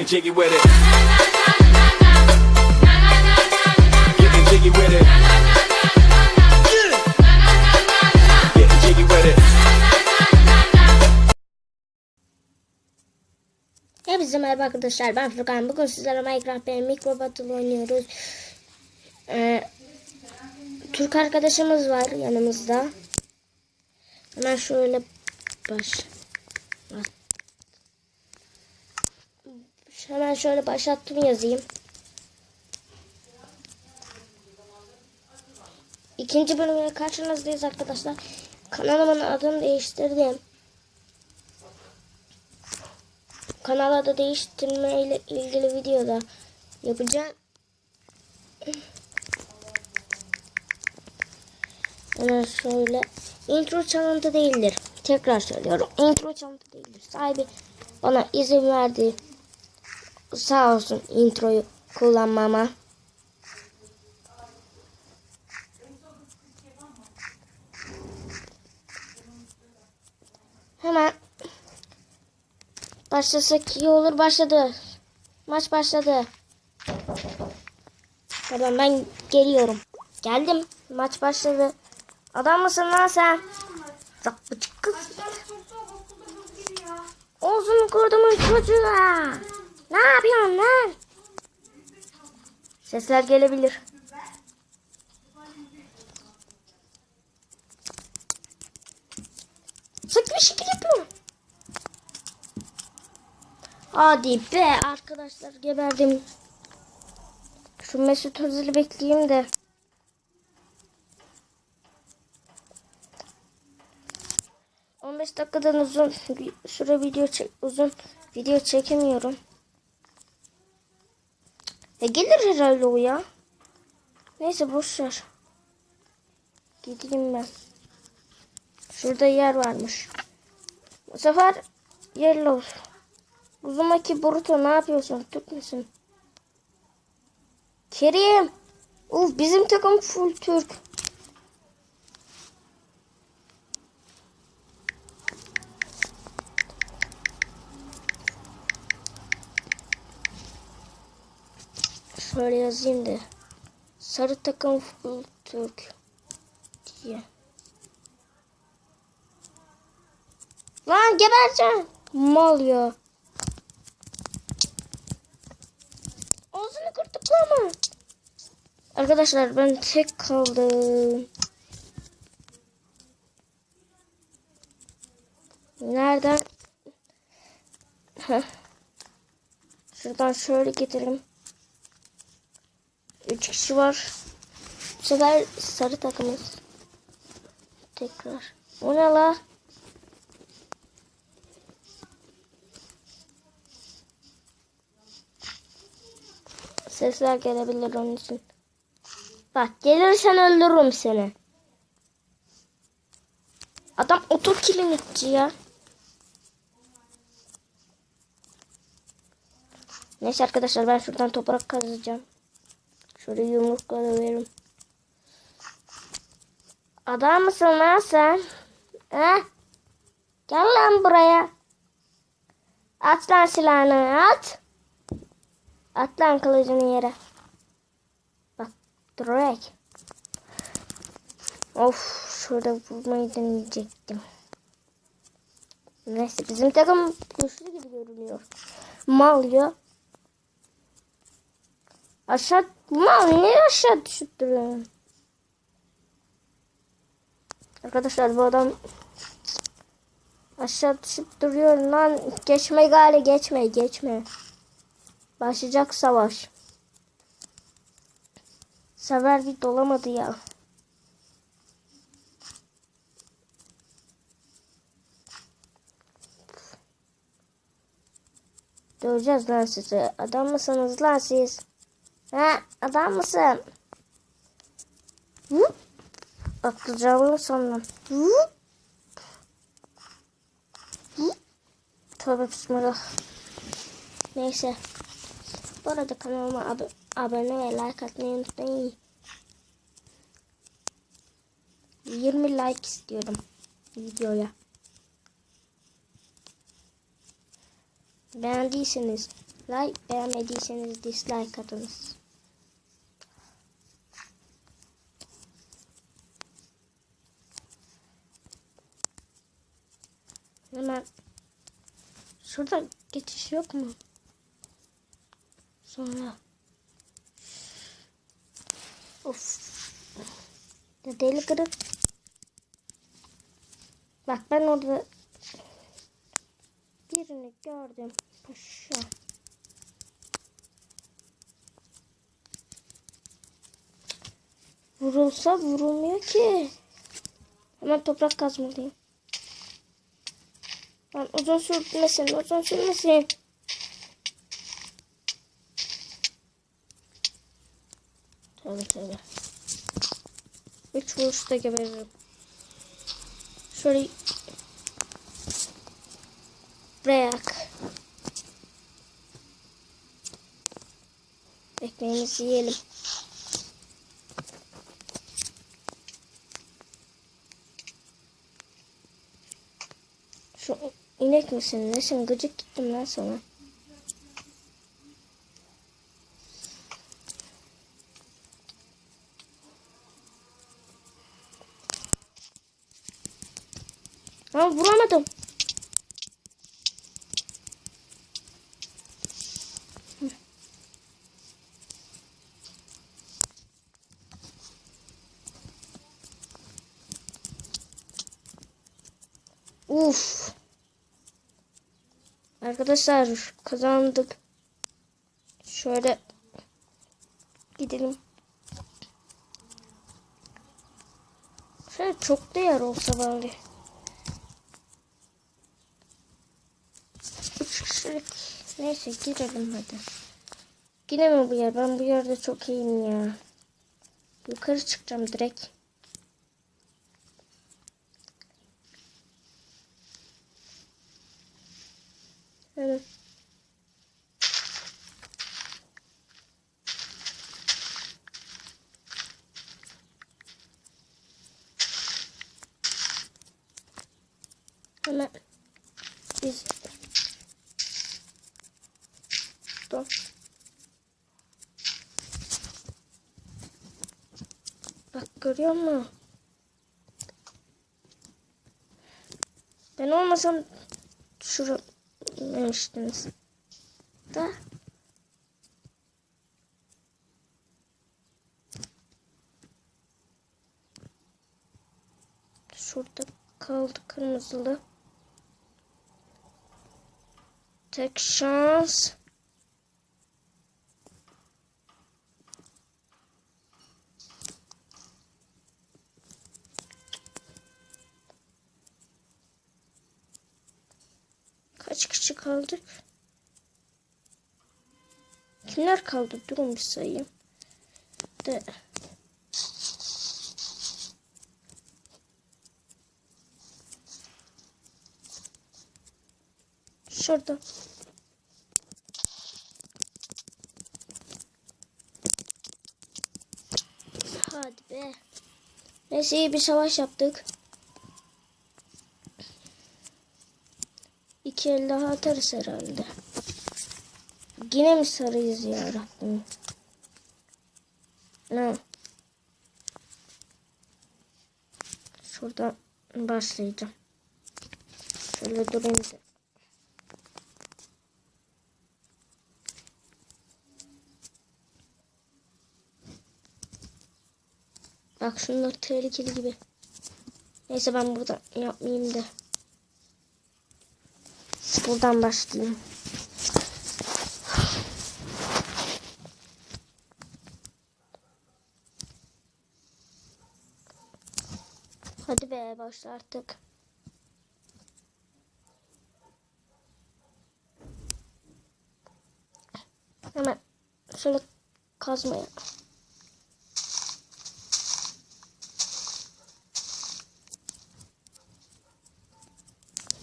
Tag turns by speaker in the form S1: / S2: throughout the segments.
S1: jiggy with it. Getting jiggy with it. Getting jiggy with it.
S2: Hepinize merhaba arkadaşlar, ben Furkan. Bugün sizlerle Minecraft ve Micro Battle oynuyoruz. Türk arkadaşımız var yanımızda. Hemen şöyle hemen şöyle başlattım yazayım. İkinci bölümle karşınızdayız arkadaşlar. Kanalımın adını değiştirdim. Kanala da değiştirme ile ilgili video da yapacağım. Hemen şöyle. Intro çalıntı değildir. Tekrar söylüyorum. Intro çalıntı değildir. Sahibi bana izin verdi. Sağ olsun introyu kullanmama. Hemen başlasak iyi olur. Başladı. Maç başladı. Pardon, ben geliyorum. Geldim. Maç başladı. Adam mısın lan sen? Zakbıcık kız. Ağzını kurdumun çocuğa. Ne yapıyorsun lan? Sesler gelebilir. Sık bir şekil yapıyor. Hadi be arkadaşlar, geberdim. Şu Mesut Özil'i bekleyeyim de. Dakikadan uzun süre video çekemiyorum. Gelir herhalde o ya. Neyse boşver. Gideyim ben. Şurada yer varmış. Bu sefer Yellow. Uzumaki Boruto, ne yapıyorsun? Türk müsün? Kerim. Bizim takım full Türk. Şöyle yazayım da. Sarı takım full Türk diye. Lan gebereceğim. Mal ya. Ağzını kırtıklama. Arkadaşlar ben tek kaldım. Nereden? Şuradan şöyle gidelim. 3 kişi var. Bu sefer sarı takımız. Tekrar. O ne la? Sesler gelebilir onun için. Bak gelirsen öldürürüm seni. Adam 30 kilometre ya. Neyse arkadaşlar, ben şuradan toprak kazacağım. Şöyle yumrukla döverim. Adam mısın lan sen? He? Gel lan buraya. At lan silahını, at. At lan kılıcını yere. Bak direkt. Of, şurada vurmayı deneyecektim. Neyse, bizim takım güçlü gibi görünüyor. Mal ya. Niye aşağı düşüp duruyor? Arkadaşlar bu adam aşağı düşüp duruyor lan. Geçme gari, geçme. Başlayacak savaş. Sever bir dolamadı ya. Döveceğiz lan sizi. Adam mısınız lan siz? Ha, adam mısın? Atlayacağımı sandım. Tövbe bismillah. Neyse. Bu arada kanalıma abone ve like atmayı unutmayın. 20 like istiyorum videoya. Beğendiyseniz Like, beğenmediyseniz dislike atınız. Hemen şurada geçiş yok mu? Sonra of. Deli kırık. Bak ben orada birini gördüm. Paşa. Vurulsa vurulmuyor ki. Hemen toprak kazmalıyım. Lan uzun sürmesin, uzun sürmesin. Tabii. 3 vuruşta geberirim. Şöyle bırak. Ekmeğimizi yiyelim. Şu inek misin? Nesin? Gıcık gittim lan sana. Ha vuramadım. Uf. Arkadaşlar kazandık. Şöyle gidelim. Şöyle çok değer olsa bari. 3 kişilik. Neyse girelim hadi. Yine mi bu yer? Ben bu yerde çok iyiyim ya. Yukarı çıkacağım direkt. Evet. Hemen biz dur. Bak görüyor musun? Ben olmasam şuraya demiştiniz. Da şurada kaldı kırmızılı. Tek şans. Kaç kişi kaldık? Kimler kaldı? Durun bir sayayım. De. Şurada. Hadi be. Neyse iyi bir savaş yaptık. 2 el daha atarız herhalde. Yine mi sarıyız ya Rabbim? Ne? Şuradan başlayacağım. Şöyle durayım da. Bak şunlar tehlikeli gibi. Neyse ben burada yapmayayım da. Buradan başlayayım. Hadi be başla artık. Hemen şöyle kazmaya.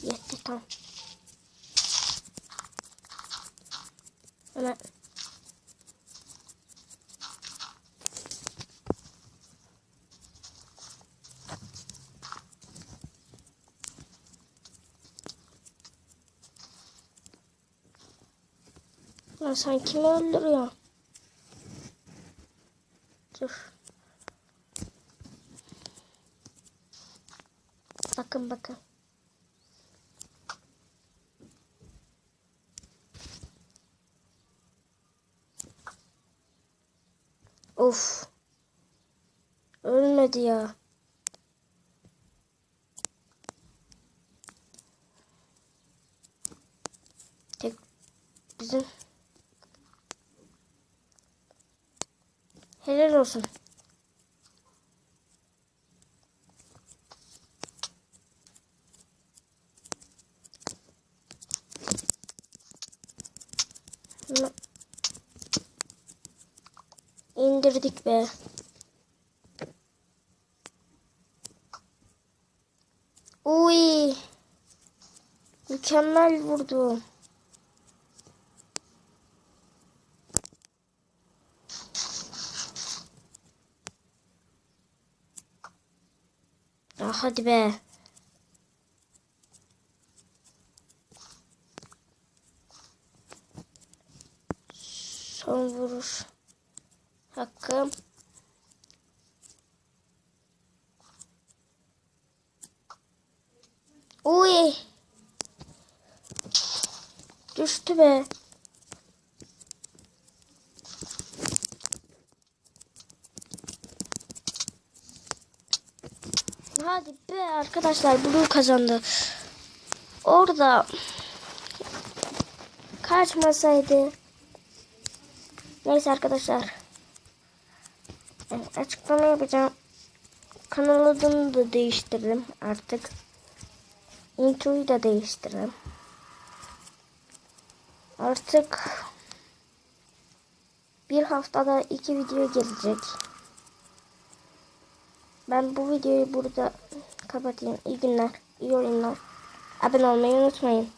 S2: Yetti tamam. Hemen. Lan sen kimi öldürüyorsun? Dur. Bakın bakın. Of. Ölmedi ya. Tek bizim. Helal olsun. İndirdik be. Uy. Mükemmel vurdu. Ya hadi be. Son vuruş. Hakkım. Uy. Düştü be. Hadi be arkadaşlar, Blue kazandı. Orada kaçmasaydı. Neyse arkadaşlar. Açıklama yapacağım. Kanal adını da değiştirdim artık. Introyu da değiştirdim. Artık bir haftada 2 video gelecek. Ben bu videoyu burada kapatayım. İyi günler, iyi oyunlar. Abone olmayı unutmayın.